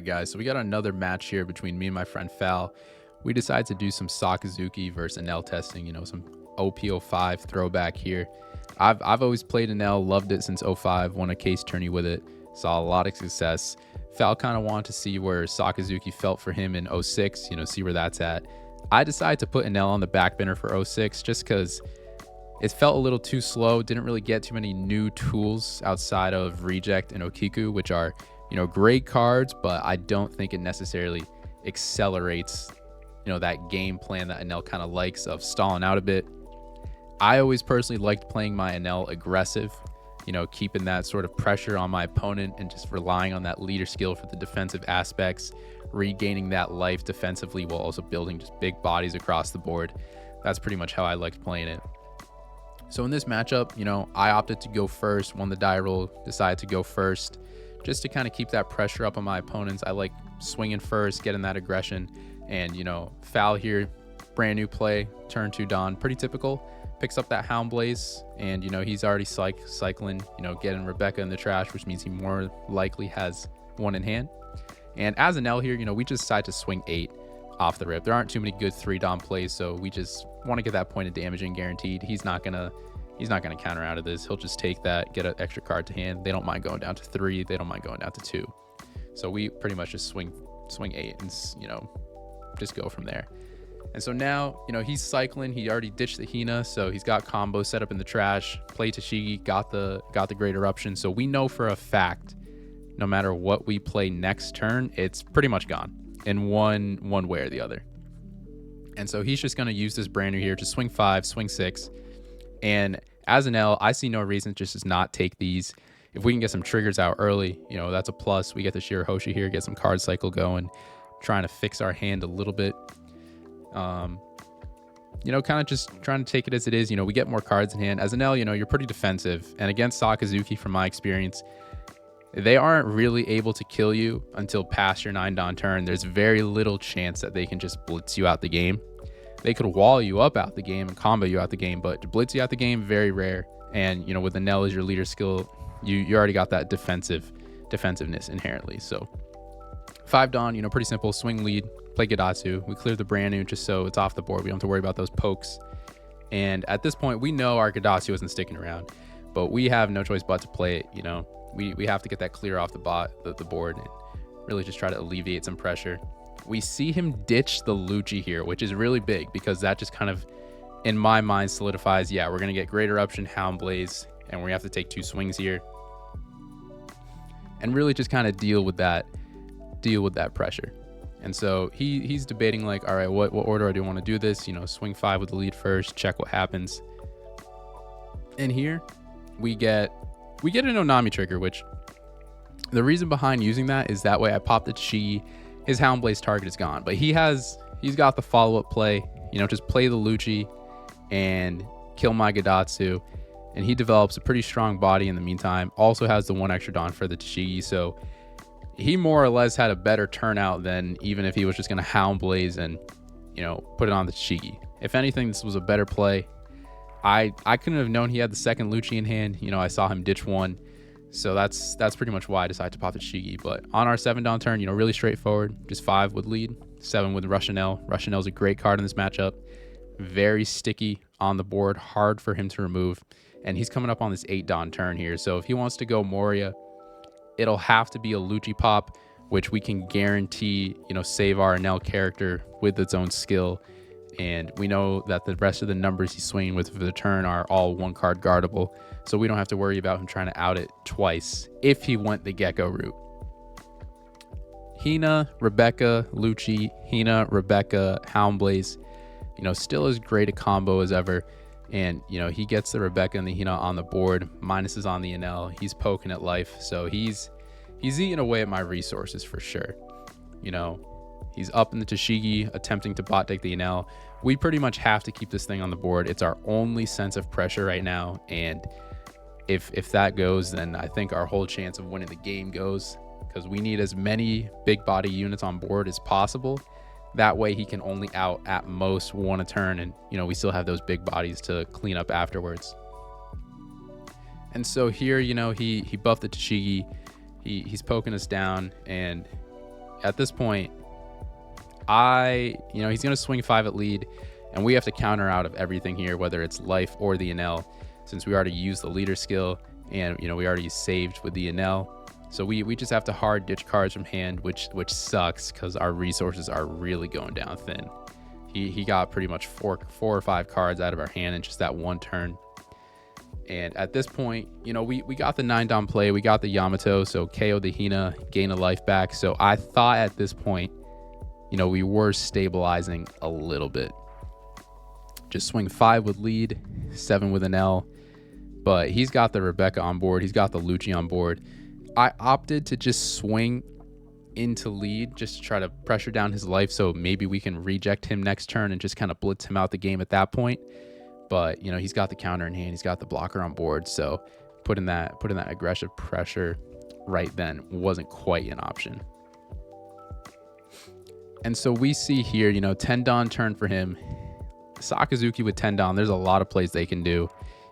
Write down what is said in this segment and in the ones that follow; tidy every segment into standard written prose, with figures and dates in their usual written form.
Alright guys, so we got another match here between me and my friend Fal. We decided to do some Sakazuki versus Enel testing, some OP05 throwback here. I've always played Enel, loved it since '05, won a case tourney with it, saw a lot of success. Fal kind of wanted to see where Sakazuki felt for him in '06, see where that's at. I decided to put Enel on the back burner for '06 just because it felt a little too slow, didn't really get too many new tools outside of Reject and Okiku, which are great cards, but I don't think it necessarily accelerates, that game plan that Enel kind of likes of stalling out a bit. I always personally liked playing my Enel aggressive, keeping that sort of pressure on my opponent and just relying on that leader skill for the defensive aspects, regaining that life defensively while also building just big bodies across the board. That's pretty much how I liked playing it. So in this matchup, I opted to go first, won the die roll, decided to go first, just to kind of keep that pressure up on my opponents. I like swinging first, getting that aggression, and Fal here, brand new play, turn 2 Dawn, pretty typical, picks up that Hound Blaze, and he's already cycling, getting Rebecca in the trash, which means he more likely has one in hand. And as Enel here, we just decide to swing 8 off the rip. There aren't too many good 3 Dawn plays, so we just want to get that point of damaging guaranteed. He's not gonna counter out of this. He'll just take that, get an extra card to hand. They don't mind going down to 3. They don't mind going down to 2. So we pretty much just swing 8 and just go from there. And so now he's cycling. He already ditched the Hina, so he's got combos set up in the trash. Play Tashigi, got the Great Eruption. So we know for a fact, no matter what we play next turn, it's pretty much gone in one way or the other. And so he's just going to use this brand new here to swing 5, swing 6. And as an L, I see no reason just to not take these. If we can get some triggers out early, that's a plus. We get the Shirahoshi here, get some card cycle going, trying to fix our hand a little bit. Kind of just trying to take it as it is. We get more cards in hand. As an L, you're pretty defensive. And against Sakazuki, from my experience, they aren't really able to kill you until past your 9 Dawn turn. There's very little chance that they can just blitz you out the game. They could wall you up out the game and combo you out the game, but to blitz you out the game, very rare. And with Enel as your leader skill, you already got that defensiveness inherently. So 5 Dawn, pretty simple. Swing lead, play Gadatsu. We clear the brand new just so it's off the board. We don't have to worry about those pokes. And at this point, we know our Gadatsu isn't sticking around, but we have no choice but to play it. We have to get that clear off the board and really just try to alleviate some pressure. We see him ditch the Lucci here, which is really big because that just kind of, in my mind, solidifies, yeah, we're going to get Great Eruption, Hound Blaze, and we have to take 2 swings here. And really just kind of deal with that pressure. And so he's debating like, all right, what order do I want to do this? Swing 5 with the lead first, check what happens. And here we get an Onami trigger, which the reason behind using that is that way I pop the Chi, his Hound Blaze target is gone, but he's got the follow-up play, just play the Lucci and kill my Gadatsu, and he develops a pretty strong body in the meantime. Also has the 1 extra Dawn for the Tashigi, so he more or less had a better turnout than even if he was just going to Hound Blaze and put it on the Tashigi. If anything, this was a better play. I couldn't have known he had the second Lucci in hand. I saw him ditch 1. So that's pretty much why I decided to pop the Shigi. But on our 7 Dawn turn, really straightforward. Just 5 with lead, 7 with Rushanel. Rushanel's a great card in this matchup. Very sticky on the board, hard for him to remove. And he's coming up on this 8 Dawn turn here. So if he wants to go Moria, it'll have to be a Lucci pop, which we can guarantee, save our Enel character with its own skill. And we know that the rest of the numbers he's swinging with for the turn are all 1 card guardable, so we don't have to worry about him trying to out it twice if he went the Gecko route. Hina, Rebecca, Lucci, Hina, Rebecca, Hound Blaze, still as great a combo as ever. And he gets the Rebecca and the Hina on the board, minuses on the Enel. He's poking at life, so he's eating away at my resources for sure. He's up in the Tashigi, attempting to bot deck the Enel. We pretty much have to keep this thing on the board. It's our only sense of pressure right now, and if that goes, then I think our whole chance of winning the game goes, because we need as many big body units on board as possible. That way he can only out at most 1 a turn, and we still have those big bodies to clean up afterwards. And so here, he buffed the Tashigi. He's poking us down, and at this point, he's going to swing 5 at lead, and we have to counter out of everything here, whether it's life or the Enel, since we already used the leader skill, and we already saved with the Enel. So we just have to hard ditch cards from hand, which sucks because our resources are really going down thin. He got pretty much four or five cards out of our hand in just that one turn. And at this point, we got the 9-Dom play, we got the Yamato, so KO the Hina, gain a life back. So I thought at this point, we were stabilizing a little bit. Just swing 5 with lead, 7 with an L. But he's got the Rebecca on board, he's got the Lucci on board. I opted to just swing into lead just to try to pressure down his life, so maybe we can reject him next turn and just kind of blitz him out the game at that point. But he's got the counter in hand, he's got the blocker on board, so putting that aggressive pressure right then wasn't quite an option. And so we see here, 10 Don turn for him. Sakazuki with 10 Don, there's a lot of plays they can do.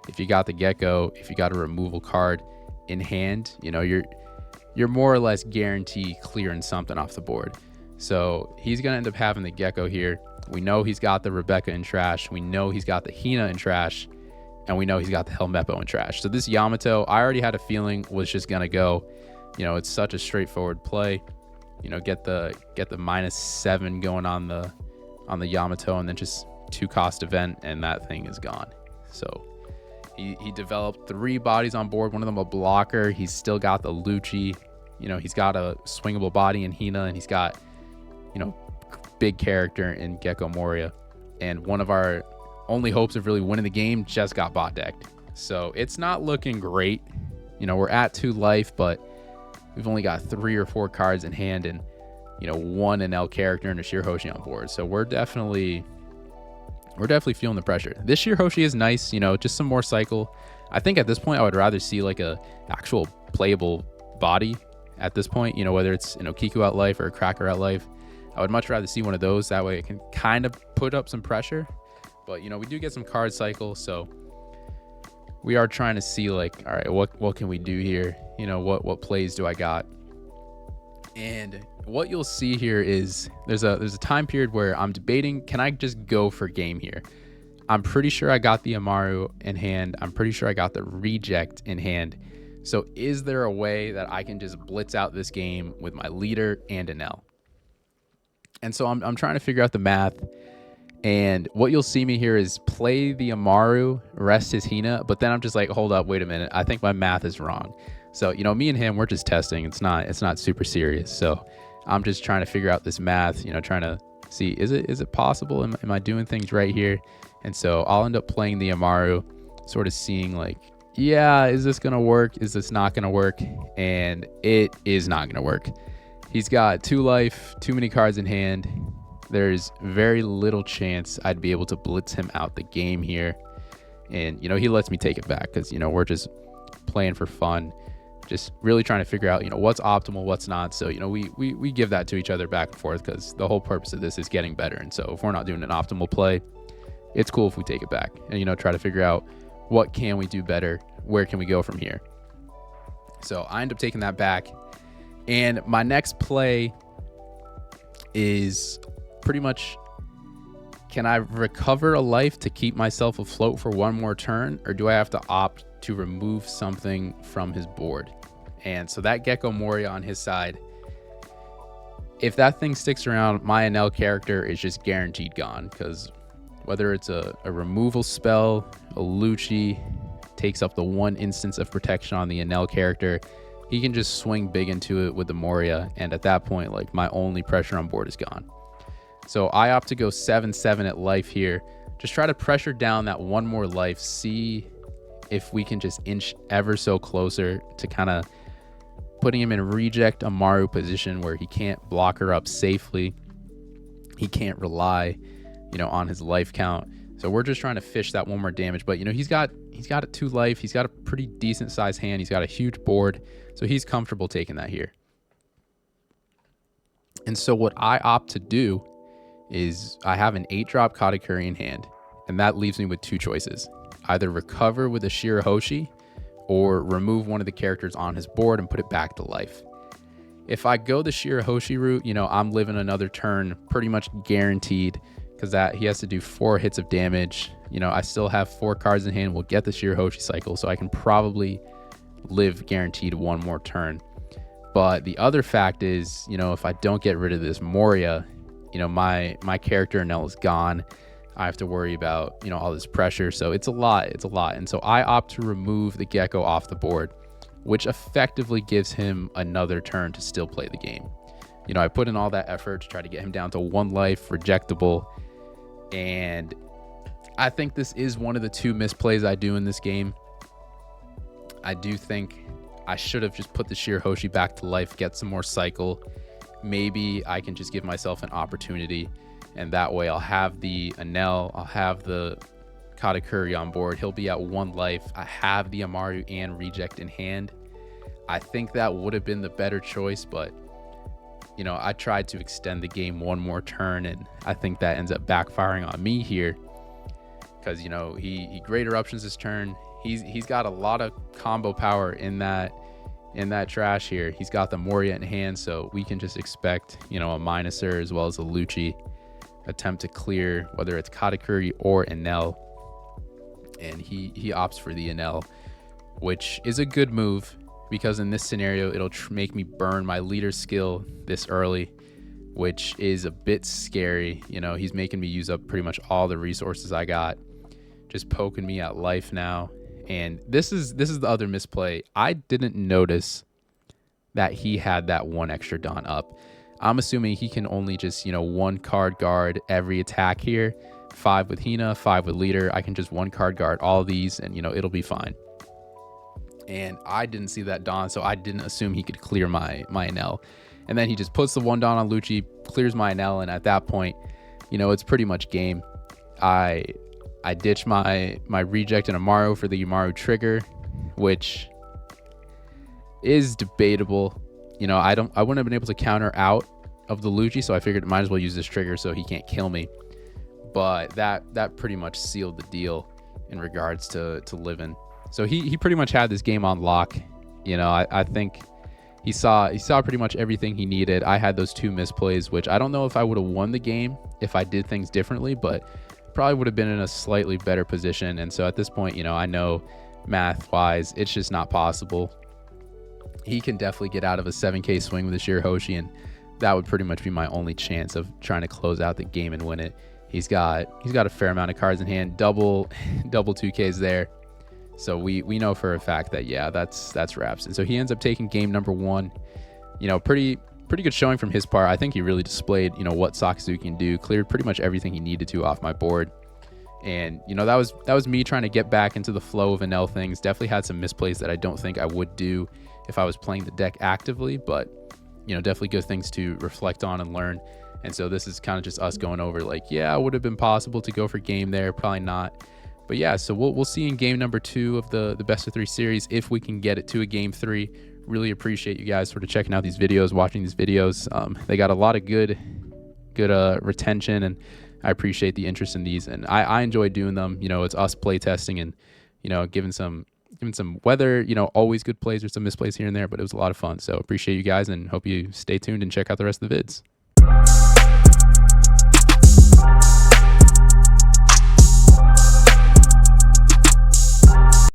If you got the Gecko, if you got a removal card in hand, you're more or less guaranteed clearing something off the board. So he's going to end up having the Gecko here. We know he's got the Rebecca in trash. We know he's got the Hina in trash. And we know he's got the Helmeppo in trash. So this Yamato, I already had a feeling was just going to go. It's such a straightforward play. Get the -7 going on the Yamato, and then just 2-cost event, and that thing is gone. So he developed 3 bodies on board, one of them a blocker. He's still got the Lucci. He's got a swingable body in Hina, and he's got, big character in Gecko Moria. And one of our only hopes of really winning the game just got bot decked. So it's not looking great. We're at 2 life, but we've only got 3 or 4 cards in hand, and, 1 Enel character and a Shirahoshi on board. So we're definitely feeling the pressure. This Shirahoshi is nice, just some more cycle. I think at this point I would rather see like a actual playable body at this point, whether it's Kiku out life or a Cracker out life. I would much rather see one of those. That way it can kind of put up some pressure. But we do get some card cycle, so we are trying to see like, all right, what can we do here? What plays do I got? And what you'll see here is there's a time period where I'm debating, can I just go for game here? I'm pretty sure I got the Amaru in hand. I'm pretty sure I got the reject in hand. So is there a way that I can just blitz out this game with my leader and Enel? And so I'm trying to figure out the math. And what you'll see me here is play the Amaru, rest his Hina, but then I'm just like, hold up, wait a minute. I think my math is wrong. So, me and him, we're just testing. It's not super serious. So I'm just trying to figure out this math, trying to see, is it possible? Am I doing things right here? And so I'll end up playing the Amaru, sort of seeing like, yeah, is this going to work? Is this not going to work? And it is not going to work. He's got 2 life, too many cards in hand. There's very little chance I'd be able to blitz him out the game here. And, he lets me take it back because, we're just playing for fun, just really trying to figure out, what's optimal, what's not. So, we give that to each other back and forth because the whole purpose of this is getting better. And so if we're not doing an optimal play, it's cool if we take it back and, try to figure out what can we do better? Where can we go from here? So I end up taking that back. And my next play is pretty much, can I recover a life to keep myself afloat for 1 more turn, or do I have to opt to remove something from his board? And so that Gecko Moria on his side, if that thing sticks around, my Enel character is just guaranteed gone, because whether it's a removal spell, a Lucci takes up the 1 instance of protection on the Enel character, he can just swing big into it with the Moria, and at that point, like, my only pressure on board is gone. So I opt to go 7-7 at life here. Just try to pressure down that 1 more life. See if we can just inch ever so closer to kind of putting him in reject Amaru position where he can't block her up safely. He can't rely, on his life count. So we're just trying to fish that 1 more damage. But, he's got a 2 life. He's got a pretty decent sized hand. He's got a huge board. So he's comfortable taking that here. And so what I opt to do is I have an 8-drop Katakuri in hand, and that leaves me with 2 choices. Either recover with a Shirahoshi or remove one of the characters on his board and put it back to life. If I go the Shirahoshi route, you know, I'm living another turn pretty much guaranteed, because that he has to do 4 hits of damage. You know, I still have 4 cards in hand. We'll get the Shirahoshi cycle, so I can probably live guaranteed 1 more turn. But the other fact is, you know, if I don't get rid of this Moria, you know, my character Enel is gone. I have to worry about, you know, all this pressure. So it's a lot. It's a lot. And so I opt to remove the Gecko off the board, which effectively gives him another turn to still play the game. You know, I put in all that effort to try to get him down to 1 life, rejectable. And I think this is one of the 2 misplays I do in this game. I do think I should have just put the Shirahoshi back to life, get some more cycle. Maybe I can just give myself an opportunity, and that way I'll have the Enel, I'll have the Katakuri on board. He'll be at 1 life. I have the Amaru and reject in hand. I think that would have been the better choice, but you know, I tried to extend the game 1 more turn, and I think that ends up backfiring on me here, because you know, he great eruptions this turn. He's got a lot of combo power in that trash here. He's got the Moria in hand, so we can just expect, you know, a Minuser as well as a Lucci attempt to clear, whether it's Katakuri or Enel. And he opts for the Enel, which is a good move, because in this scenario it'll make me burn my leader skill this early, which is a bit scary. You know, he's making me use up pretty much all the resources I got, just poking me at life now. And this is the other misplay. I didn't notice that he had that 1 extra Dawn up. I'm assuming he can only just, you know, 1 card guard every attack here. 5 with Hina, 5 with leader. I can just 1 card guard all these, and you know, it'll be fine. And I didn't see that Dawn, so I didn't assume he could clear my Enel. And then he just puts the 1 Dawn on Lucci, clears my Enel, and at that point, you know, it's pretty much game. I ditch my reject and Amaru for the Amaru trigger, which is debatable. You know, I wouldn't have been able to counter out of the Lucci, so I figured I might as well use this trigger so he can't kill me. But that pretty much sealed the deal in regards to living. So he pretty much had this game on lock. You know, I think he saw pretty much everything he needed. I had those 2 misplays, which I don't know if I would have won the game if I did things differently, but probably would have been in a slightly better position. And so at this point, you know, I know math wise it's just not possible. He can definitely get out of a 7k swing with a Shirahoshi, and that would pretty much be my only chance of trying to close out the game and win it. He's got a fair amount of cards in hand, double 2ks there. So we know for a fact that, yeah, that's wraps. And so he ends up taking game number 1. You know, pretty good showing from his part. I think he really displayed, you know, what Sakazuki can do, cleared pretty much everything he needed to off my board. And, you know, that was me trying to get back into the flow of Enel things. Definitely had some misplays that I don't think I would do if I was playing the deck actively, but, you know, definitely good things to reflect on and learn. And so this is kind of just us going over, like, yeah, it would have been possible to go for game there, probably not. But yeah, so we'll see in game number 2 of the best of 3 series if we can get it to a game 3. Really appreciate you guys sort of checking out these videos, watching these videos. They got a lot of good retention, and I appreciate the interest in these, and I enjoy doing them. You know, it's us play testing and, you know, giving some weather, you know, always good plays or some misplays here and there, but it was a lot of fun. So appreciate you guys, and hope you stay tuned and check out the rest of the vids.